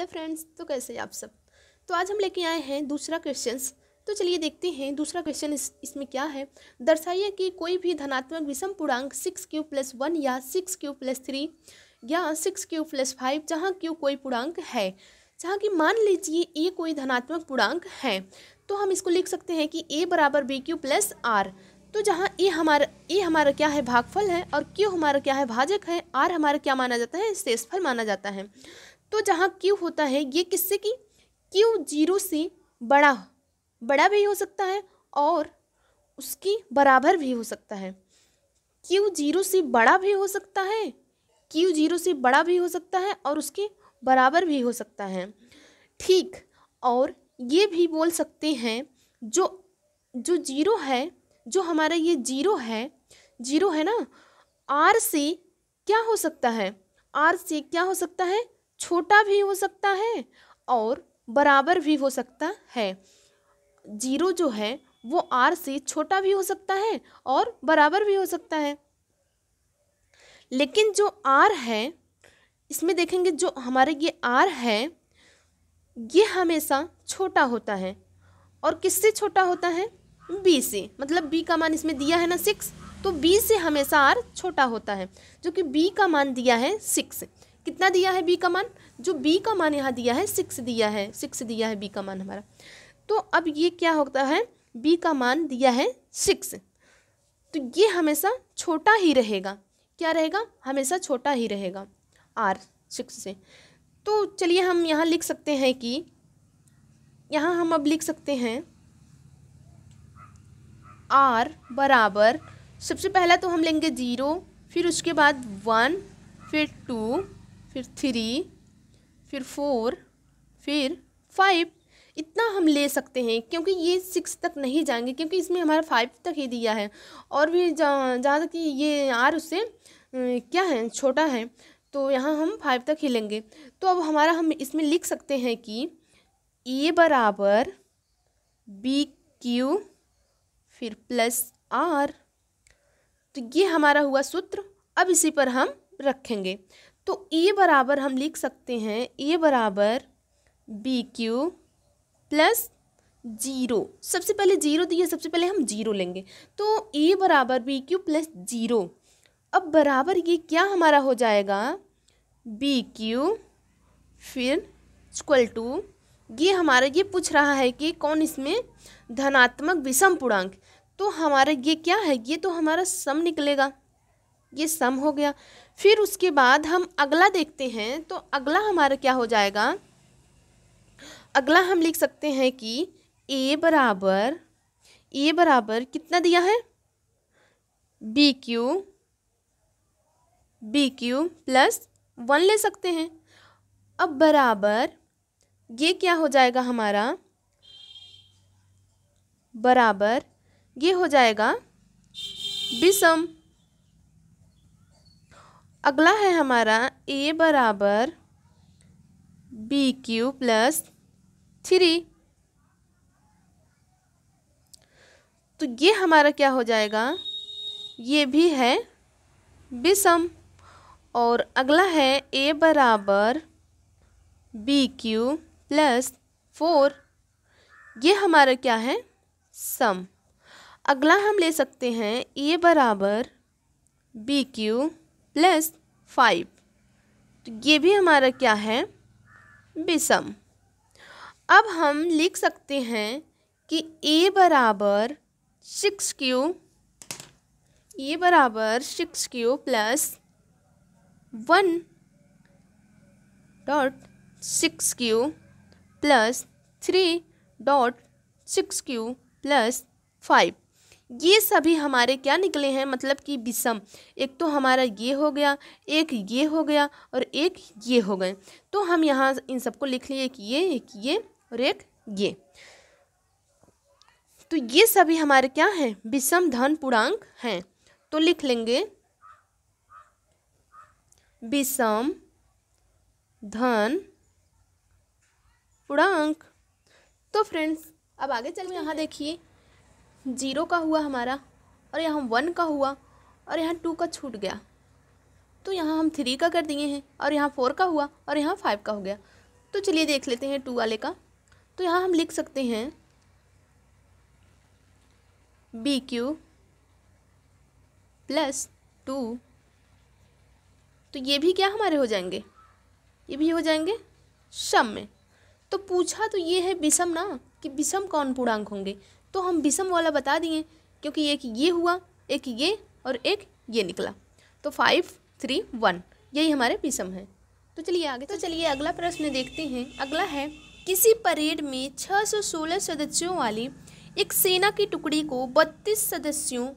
Hello friends, तो कैसे हैं आप सब। तो आज हम लेके आए हैं दूसरा क्वेश्चंस। तो चलिए देखते हैं दूसरा क्वेश्चन इसमें क्या है। दर्शाइए कि कोई भी धनात्मक विषम पूर्णांक 6q+1 या 6q+3 या 6q+5 जहाँ q कोई पूर्णांक है, जहाँ की मान लीजिए ए कोई धनात्मक पूर्णांक है, तो हम इसको लिख सकते हैं कि a बराबर bq+r। तो जहाँ ए हमारा क्या है, भागफल है, और q हमारा क्या है, भाजक है, r हमारा क्या माना जाता है, शेषफल माना जाता है। तो जहाँ q होता है ये किससे की q 0 से बड़ा भी हो सकता है और उसकी बराबर भी हो सकता है। q 0 से बड़ा भी हो सकता है, q 0 से बड़ा भी हो सकता है और उसके बराबर भी हो सकता है। ठीक, और ये भी बोल सकते हैं जो जीरो है, जो हमारा ये जीरो है ना, r से क्या हो सकता है, r से क्या हो सकता है, छोटा भी हो सकता है और बराबर भी हो सकता है। जीरो जो है वो r से छोटा भी हो सकता है और बराबर भी हो सकता है। लेकिन जो r है, इसमें देखेंगे जो हमारे ये r है ये हमेशा छोटा होता है। और किससे छोटा होता है, b से। मतलब b का मान इसमें दिया है ना 6, तो b से हमेशा r छोटा होता है। जो कि b का मान दिया है 6। कितना दिया है b का मान, जो b का मान यहाँ दिया है 6 दिया है, 6 दिया है b का मान हमारा। तो अब ये क्या होता है, b का मान दिया है 6, तो ये हमेशा छोटा ही रहेगा। क्या रहेगा, हमेशा छोटा ही रहेगा r 6 से। तो चलिए हम यहाँ लिख सकते हैं कि यहाँ हम अब लिख सकते हैं r बराबर, सबसे पहला तो हम लेंगे 0, फिर उसके बाद 1, फिर 2, फिर 3, फिर 4, फिर 5। इतना हम ले सकते हैं क्योंकि ये 6 तक नहीं जाएंगे, क्योंकि इसमें हमारा 5 तक ही दिया है। और भी जहाँ तक कि ये r उससे क्या है, छोटा है, तो यहाँ हम 5 तक ही लेंगे। तो अब हमारा हम इसमें लिख सकते हैं कि a बराबर bq फिर प्लस r। तो ये हमारा हुआ सूत्र। अब इसी पर हम रखेंगे। तो a बराबर हम लिख सकते हैं a बराबर bq प्लस 0। सबसे पहले 0 दिए, सबसे पहले हम 0 लेंगे। तो a बराबर bq प्लस 0। अब बराबर ये क्या हमारा हो जाएगा, bq फिर इक्वल टू, ये हमारा ये पूछ रहा है कि कौन इसमें धनात्मक विषम पूर्णांक। तो हमारा ये क्या है, ये तो हमारा सम निकलेगा, ये सम हो गया। फिर उसके बाद हम अगला देखते हैं। तो अगला हमारा क्या हो जाएगा, अगला हम लिख सकते हैं कि a बराबर कितना दिया है, bq प्लस 1 ले सकते हैं। अब बराबर ये क्या हो जाएगा हमारा, बराबर ये हो जाएगा विषम। अगला है हमारा a बराबर bq प्लस 3। तो ये हमारा क्या हो जाएगा, ये भी है विषम। और अगला है a बराबर bq प्लस 4, ये हमारा क्या है, सम। अगला हम ले सकते हैं a बराबर bq प्लस 5, तो ये भी हमारा क्या है, विषम। अब हम लिख सकते हैं कि a बराबर 6q plus 1.6q plus 3.6q plus 5। ये सभी हमारे क्या निकले हैं, मतलब कि विषम। एक तो हमारा ये हो गया, एक ये हो गया और एक ये हो गए। तो हम यहाँ इन सबको लिख लिए, एक ये और एक ये। तो ये सभी हमारे क्या हैं, विषम धन पूर्णांक हैं। तो लिख लेंगे विषम धन पूर्णांक। तो फ्रेंड्स अब आगे चल, यहाँ देखिए 0 का हुआ हमारा, और यहाँ 1 का हुआ, और यहाँ 2 का छूट गया। तो यहाँ हम 3 का कर दिए हैं, और यहाँ 4 का हुआ, और यहाँ 5 का हो गया। तो चलिए देख लेते हैं 2 वाले का। तो यहाँ हम लिख सकते हैं BQ + 2। तो ये भी क्या हमारे हो जाएंगे, ये भी हो जाएंगे सम में। तो पूछा तो ये है विषम ना, कि विषम कौन पूर्णांक होंगे, तो हम विषम वाला बता दिए, क्योंकि एक ये हुआ, एक ये और एक ये निकला। तो 5, 3, 1 यही हमारे विषम है। तो चलिए आगे, तो चलिए अगला प्रश्न देखते हैं। अगला है, किसी परेड में 616 सदस्यों वाली एक सेना की टुकड़ी को 32 सदस्यों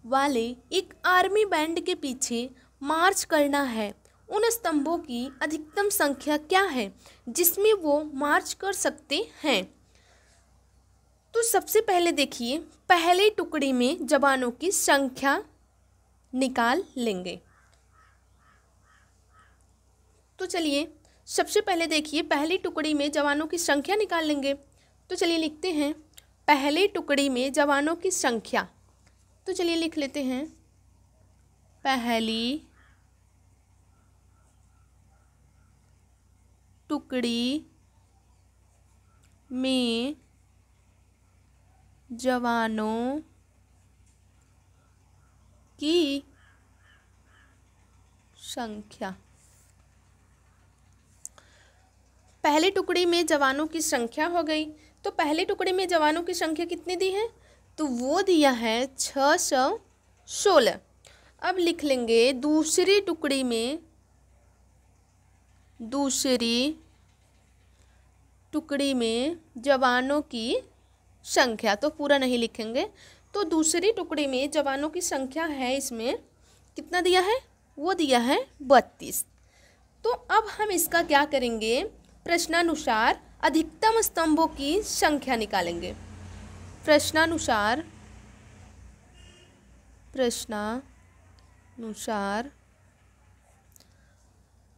वाले एक आर्मी बैंड के पीछे मार्च करना है। उन स्तंभों की अधिकतम संख्या क्या है जिसमें वो मार्च कर सकते हैं। तो सबसे पहले देखिए, पहली टुकड़ी में जवानों की संख्या निकाल लेंगे। तो चलिए सबसे पहले देखिए, पहली टुकड़ी में जवानों की संख्या निकाल लेंगे। तो चलिए लिखते हैं पहली टुकड़ी में जवानों की संख्या। तो चलिए लिख लेते हैं पहली टुकड़ी में जवानों की संख्या। पहली टुकड़ी में जवानों की संख्या हो गई। तो पहली टुकड़ी में जवानों की संख्या कितनी दी है, तो वो दिया है 616। अब लिख लेंगे दूसरी टुकड़ी में, दूसरी टुकड़ी में जवानों की संख्या। तो पूरा नहीं लिखेंगे। तो दूसरी टुकड़ी में जवानों की संख्या है, इसमें कितना दिया है, वो दिया है 32। तो अब हम इसका क्या करेंगे, प्रश्नानुसार अधिकतम स्तंभों की संख्या निकालेंगे। प्रश्नानुसार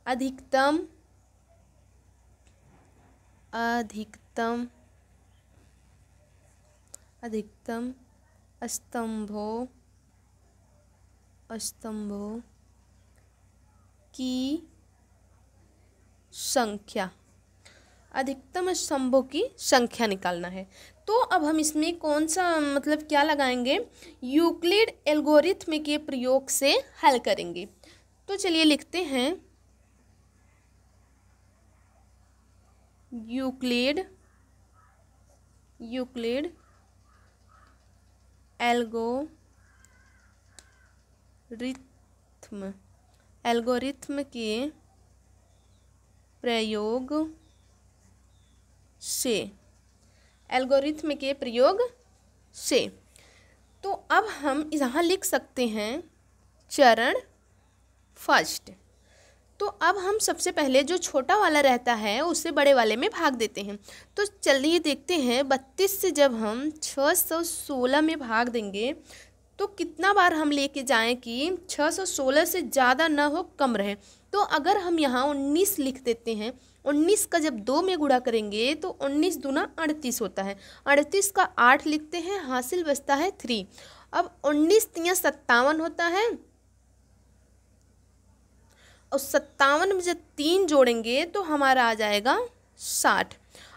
अधिकतम स्तंभों की संख्या, अधिकतम स्तंभों की संख्या निकालना है। तो अब हम इसमें कौन सा मतलब क्या लगाएंगे, यूक्लिड एल्गोरिथ्म के प्रयोग से हल करेंगे। तो चलिए लिखते हैं यूक्लिड एल्गोरिथ्म के प्रयोग से। तो अब हम यहाँ लिख सकते हैं चरण फर्स्ट। तो अब हम सबसे पहले जो छोटा वाला रहता है उससे बड़े वाले में भाग देते हैं। तो चलिए देखते हैं 32 से जब हम 616 में भाग देंगे तो कितना बार हम लेके जाएं कि 616 से ज़्यादा ना हो, कम रहे। तो अगर हम यहाँ 19 लिख देते हैं, 19 का जब 2 में गुणा करेंगे तो 19 दूना 38 होता है। 38 का 8 लिखते हैं, हासिल बचता है 3। अब 19 तियां 57 होता है और 57 में जब 3 जोड़ेंगे तो हमारा आ जाएगा 60।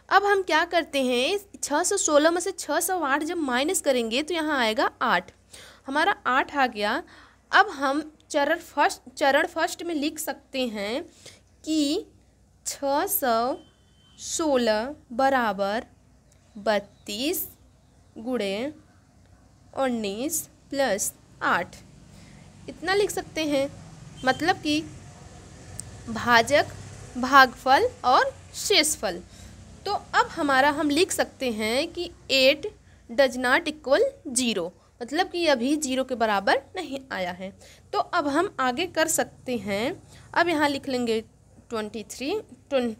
अब हम क्या करते हैं, 616 में से 608 जब माइनस करेंगे तो यहाँ आएगा 8, हमारा 8 आ गया। अब हम चरण फर्स्ट में लिख सकते हैं कि 616 बराबर 32 गुणे 19 प्लस 8, इतना लिख सकते हैं। मतलब कि भाजक, भागफल और शेषफल। तो अब हमारा हम लिख सकते हैं कि 8 डज नॉट इक्वल 0, मतलब कि अभी 0 के बराबर नहीं आया है। तो अब हम आगे कर सकते हैं। अब यहाँ लिख लेंगे 23, 32,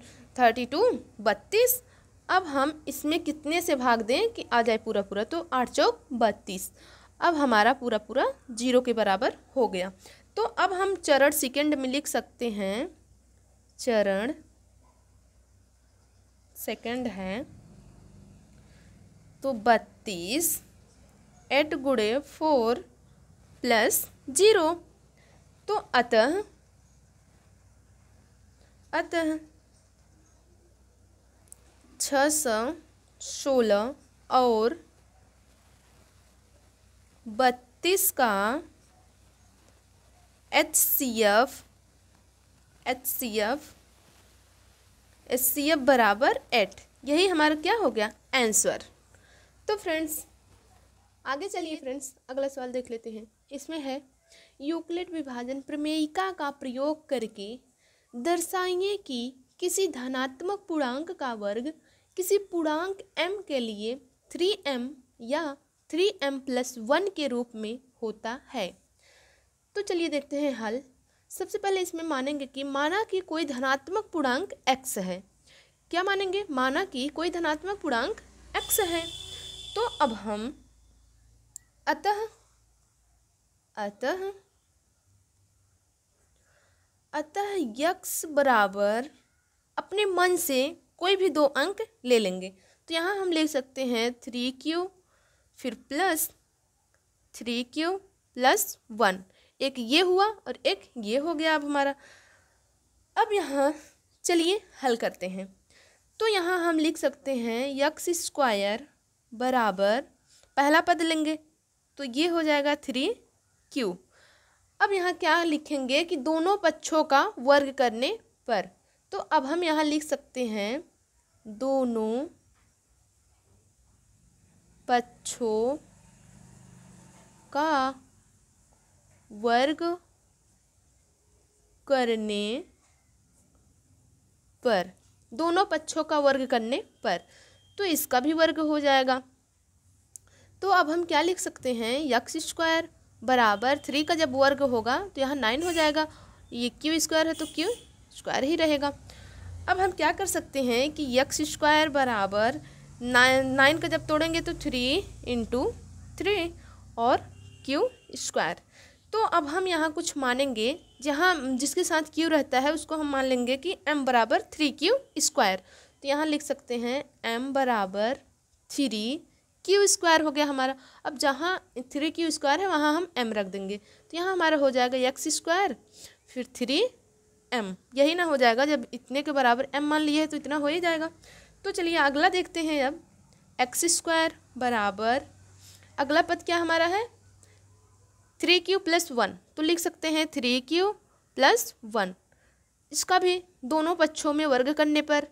32। अब हम इसमें कितने से भाग दें कि आ जाए पूरा पूरा, तो 8 चौक 32। अब हमारा पूरा पूरा 0 के बराबर हो गया। तो अब हम चरण सेकंड में लिख सकते हैं, चरण सेकंड है तो 32 8 गुणे 4 प्लस 0। तो अतः 616 और 32 का HCF बराबर 8। यही हमारा क्या हो गया आंसर। तो फ्रेंड्स आगे चलिए फ्रेंड्स अगला सवाल देख लेते हैं। इसमें है यूक्लिड विभाजन प्रमेयिका का प्रयोग करके दर्शाइए कि किसी धनात्मक पूर्णांक का वर्ग किसी पूर्णांक m के लिए 3m या 3m+1 के रूप में होता है। तो चलिए देखते हैं हल। सबसे पहले इसमें मानेंगे कि माना कि कोई धनात्मक पूर्णांक x है। क्या मानेंगे? माना कि कोई धनात्मक पूर्णांक x है। तो अब हम अतः x बराबर अपने मन से कोई भी 2 अंक ले लेंगे। तो यहाँ हम ले सकते हैं 3q फिर प्लस 3q + 1। एक ये हुआ और एक ये हो गया अब हमारा। अब यहाँ चलिए हल करते हैं। तो यहाँ हम लिख सकते हैं x² बराबर पहला पद लेंगे तो ये हो जाएगा 3q। अब यहाँ क्या लिखेंगे कि दोनों पक्षों का वर्ग करने पर। तो अब हम यहाँ लिख सकते हैं दोनों पक्षों का वर्ग करने पर, दोनों पक्षों का वर्ग करने पर, तो इसका भी वर्ग हो जाएगा। तो अब हम क्या लिख सकते हैं x² बराबर 3 का जब वर्ग होगा तो यहाँ 9 हो जाएगा। ये q² है तो q² ही रहेगा। अब हम क्या कर सकते हैं कि x² बराबर 9 का जब तोड़ेंगे तो 3 × 3 और q²। तो अब हम यहाँ कुछ मानेंगे, जहाँ जिसके साथ q रहता है उसको हम मान लेंगे कि m बराबर 3q²। तो यहाँ लिख सकते हैं m बराबर 3q² हो गया हमारा। अब जहाँ 3q² है वहाँ हम m रख देंगे तो यहाँ हमारा हो जाएगा x² फिर 3m। यही ना हो जाएगा, जब इतने के बराबर m मान लिए तो इतना हो ही जाएगा। तो चलिए अगला देखते हैं। अब x² बराबर अगला पद क्या हमारा है 3q + 1। तो लिख सकते हैं 3q + 1। इसका भी दोनों पक्षों में वर्ग करने पर,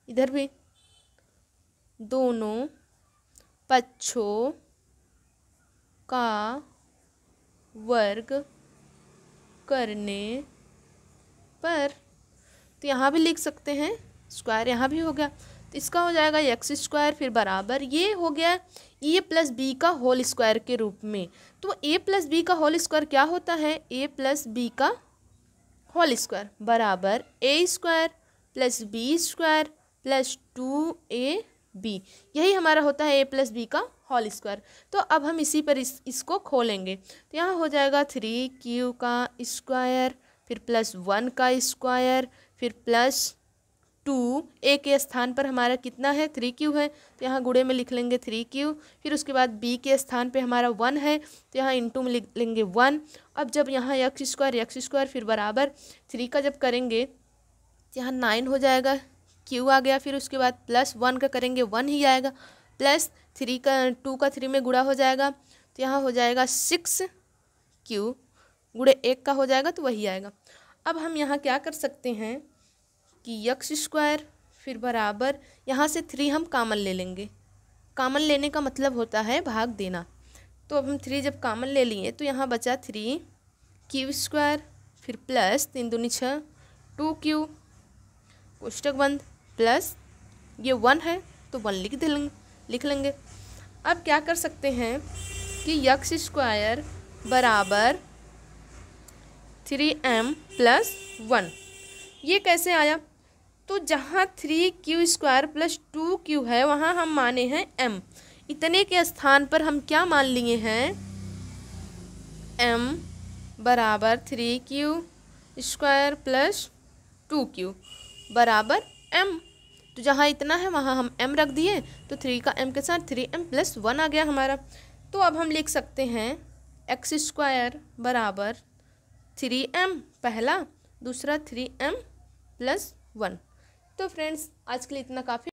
इधर भी दोनों पक्षों का वर्ग करने पर, तो यहाँ भी लिख सकते हैं स्क्वायर, यहाँ भी हो गया तो इसका हो जाएगा x² फिर बराबर ये हो गया a + b का होल स्क्वायर के रूप में। तो a + b का होल स्क्वायर क्या होता है? a + b का होल स्क्वायर बराबर a² + b² + 2ab। यही हमारा होता है a + b का होल स्क्वायर। तो अब हम इसी पर इसको खोलेंगे तो यहाँ हो जाएगा 3q का स्क्वायर फिर +1 का स्क्वायर फिर +2। a के स्थान पर हमारा कितना है 3q है तो यहाँ गुणे में लिख लेंगे 3q। फिर उसके बाद b के स्थान पे हमारा 1 है तो यहाँ इंटू में लिख लेंगे 1। अब जब यहाँ x² फिर बराबर 3 का जब करेंगे तो यहाँ 9 हो जाएगा, q आ गया। फिर उसके बाद +1 का करेंगे 1 ही आएगा, +3 का 2 का 3 में गुणा हो जाएगा तो यहाँ हो जाएगा 6q गुणे 1 का हो जाएगा तो वही आएगा। अब हम यहाँ क्या कर सकते हैं कि x² फिर बराबर यहाँ से 3 हम कॉमन ले लेंगे। कॉमन लेने का मतलब होता है भाग देना। तो अब हम 3 जब कॉमन ले लिए तो यहाँ बचा 3q² फिर +3 दूनी 6 2q कोष्टक बंद प्लस ये 1 है तो 1 लिख लेंगे। अब क्या कर सकते हैं कि x² बराबर 3m + 1। ये कैसे आया? तो जहाँ 3q² + 2q है वहाँ हम माने हैं m। इतने के स्थान पर हम क्या मान लिए हैं? m बराबर 3q² + 2q बराबर m। तो जहाँ इतना है वहाँ हम m रख दिए तो 3 का m के साथ 3m + 1 आ गया हमारा। तो अब हम लिख सकते हैं x² बराबर 3m पहला, दूसरा 3m + 1। तो फ्रेंड्स आज के लिए इतना काफ़ी।